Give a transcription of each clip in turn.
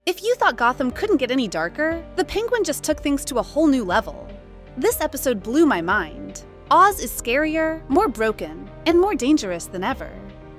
If you thought Gotham couldn't get any darker, the Penguin just took things to a whole new level. This episode blew my mind. Oz is scarier, more broken, and more dangerous than ever.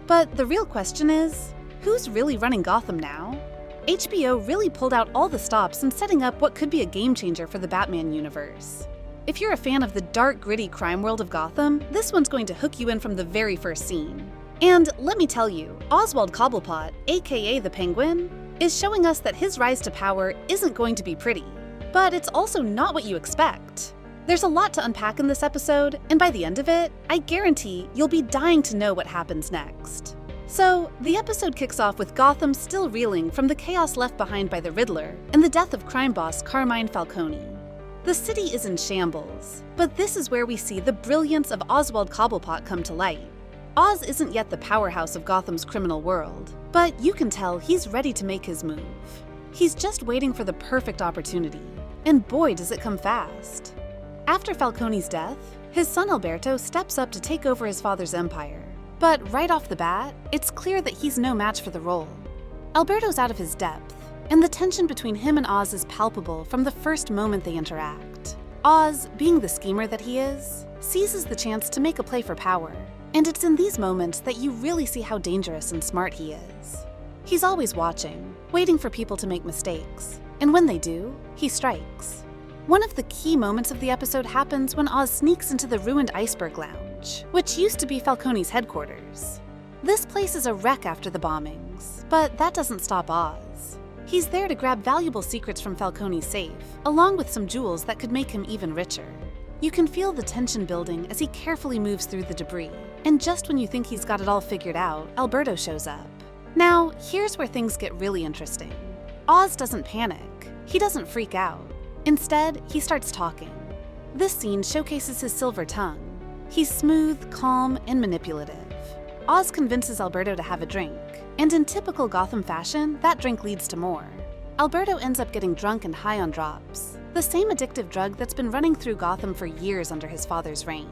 But the real question is, who's really running Gotham now? HBO really pulled out all the stops in setting up what could be a game changer for the Batman universe. If you're a fan of the dark, gritty crime world of Gotham, this one's going to hook you in from the very first scene. And let me tell you, Oswald Cobblepot, aka the Penguin, is showing us that his rise to power isn't going to be pretty. But it's also not what you expect. There's a lot to unpack in this episode, and by the end of it, I guarantee you'll be dying to know what happens next. So, the episode kicks off with Gotham still reeling from the chaos left behind by the Riddler and the death of crime boss Carmine Falcone. The city is in shambles, but this is where we see the brilliance of Oswald Cobblepot come to light. Oz isn't yet the powerhouse of Gotham's criminal world, but you can tell he's ready to make his move. He's just waiting for the perfect opportunity, and boy does it come fast. After Falcone's death, his son Alberto steps up to take over his father's empire. But right off the bat, it's clear that he's no match for the role. Alberto's out of his depth, and the tension between him and Oz is palpable from the first moment they interact. Oz, being the schemer that he is, seizes the chance to make a play for power. And it's in these moments that you really see how dangerous and smart he is. He's always watching, waiting for people to make mistakes, and when they do, he strikes. One of the key moments of the episode happens when Oz sneaks into the ruined Iceberg Lounge, which used to be Falcone's headquarters. This place is a wreck after the bombings, but that doesn't stop Oz. He's there to grab valuable secrets from Falcone's safe, along with some jewels that could make him even richer. You can feel the tension building as he carefully moves through the debris, and just when you think he's got it all figured out, Alberto shows up. Now, here's where things get really interesting. Oz doesn't panic. He doesn't freak out. Instead, he starts talking. This scene showcases his silver tongue. He's smooth, calm, and manipulative. Oz convinces Alberto to have a drink, and in typical Gotham fashion, that drink leads to more. Alberto ends up getting drunk and high on drops, the same addictive drug that's been running through Gotham for years under his father's reign.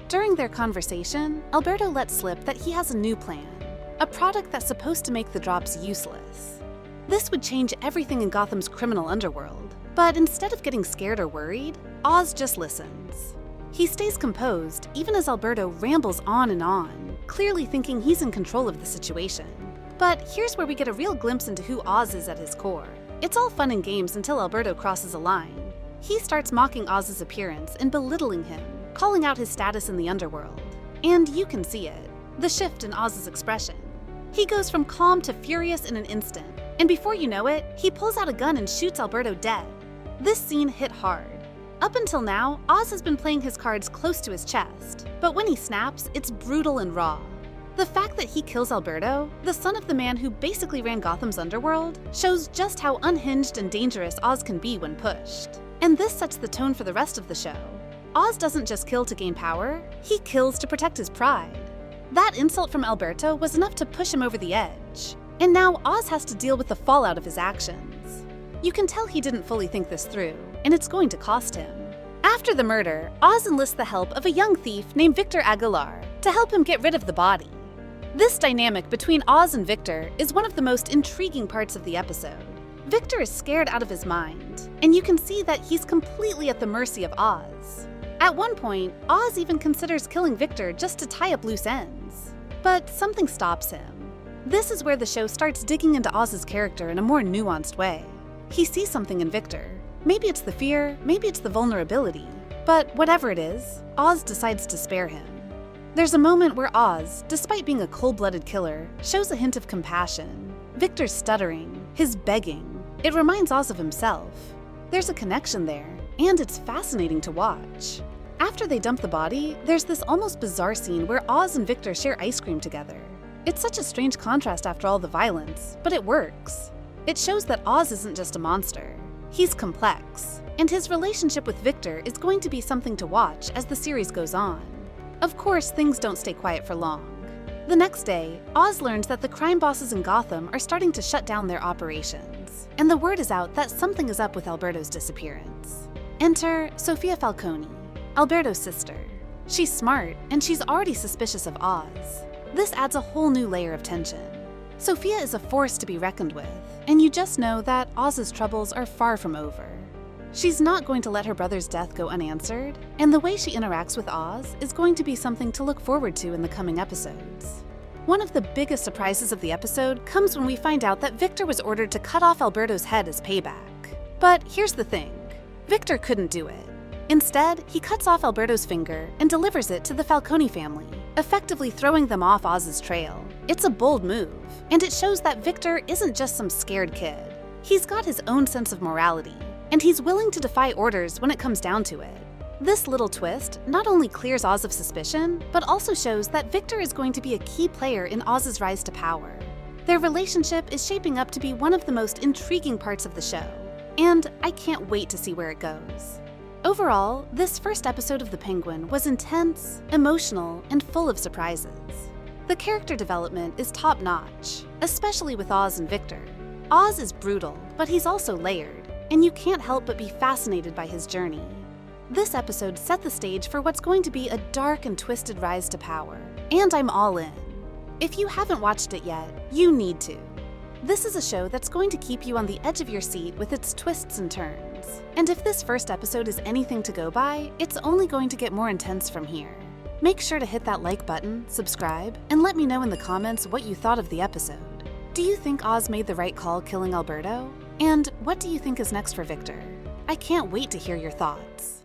During their conversation, Alberto lets slip that he has a new plan, a product that's supposed to make the drops useless. This would change everything in Gotham's criminal underworld, but instead of getting scared or worried, Oz just listens. He stays composed even as Alberto rambles on and on, clearly thinking he's in control of the situation. But here's where we get a real glimpse into who Oz is at his core. It's all fun and games until Alberto crosses a line. He starts mocking Oz's appearance and belittling him, calling out his status in the underworld. And you can see it, the shift in Oz's expression. He goes from calm to furious in an instant, and before you know it, he pulls out a gun and shoots Alberto dead. This scene hit hard. Up until now, Oz has been playing his cards close to his chest, but when he snaps, it's brutal and raw. The fact that he kills Alberto, the son of the man who basically ran Gotham's underworld, shows just how unhinged and dangerous Oz can be when pushed. And this sets the tone for the rest of the show. Oz doesn't just kill to gain power, he kills to protect his pride. That insult from Alberto was enough to push him over the edge. And now Oz has to deal with the fallout of his actions. You can tell he didn't fully think this through, and it's going to cost him. After the murder, Oz enlists the help of a young thief named Victor Aguilar to help him get rid of the body. This dynamic between Oz and Victor is one of the most intriguing parts of the episode. Victor is scared out of his mind, and you can see that he's completely at the mercy of Oz. At one point, Oz even considers killing Victor just to tie up loose ends. But something stops him. This is where the show starts digging into Oz's character in a more nuanced way. He sees something in Victor. Maybe it's the fear, maybe it's the vulnerability. But whatever it is, Oz decides to spare him. There's a moment where Oz, despite being a cold-blooded killer, shows a hint of compassion. Victor's stuttering, his begging. It reminds Oz of himself. There's a connection there, and it's fascinating to watch. After they dump the body, there's this almost bizarre scene where Oz and Victor share ice cream together. It's such a strange contrast after all the violence, but it works. It shows that Oz isn't just a monster. He's complex, and his relationship with Victor is going to be something to watch as the series goes on. Of course, things don't stay quiet for long. The next day, Oz learns that the crime bosses in Gotham are starting to shut down their operations, and the word is out that something is up with Alberto's disappearance. Enter Sofia Falcone, Alberto's sister. She's smart, and she's already suspicious of Oz. This adds a whole new layer of tension. Sophia is a force to be reckoned with, and you just know that Oz's troubles are far from over. She's not going to let her brother's death go unanswered, and the way she interacts with Oz is going to be something to look forward to in the coming episodes. One of the biggest surprises of the episode comes when we find out that Victor was ordered to cut off Alberto's head as payback. But here's the thing, Victor couldn't do it. Instead, he cuts off Alberto's finger and delivers it to the Falcone family, effectively throwing them off Oz's trail. It's a bold move, and it shows that Victor isn't just some scared kid. He's got his own sense of morality, and he's willing to defy orders when it comes down to it. This little twist not only clears Oz of suspicion, but also shows that Victor is going to be a key player in Oz's rise to power. Their relationship is shaping up to be one of the most intriguing parts of the show, and I can't wait to see where it goes. Overall, this first episode of The Penguin was intense, emotional, and full of surprises. The character development is top-notch, especially with Oz and Victor. Oz is brutal, but he's also layered, and you can't help but be fascinated by his journey. This episode set the stage for what's going to be a dark and twisted rise to power, and I'm all in. If you haven't watched it yet, you need to. This is a show that's going to keep you on the edge of your seat with its twists and turns. And if this first episode is anything to go by, it's only going to get more intense from here. Make sure to hit that like button, subscribe, and let me know in the comments what you thought of the episode. Do you think Oz made the right call killing Alberto? And what do you think is next for Victor? I can't wait to hear your thoughts.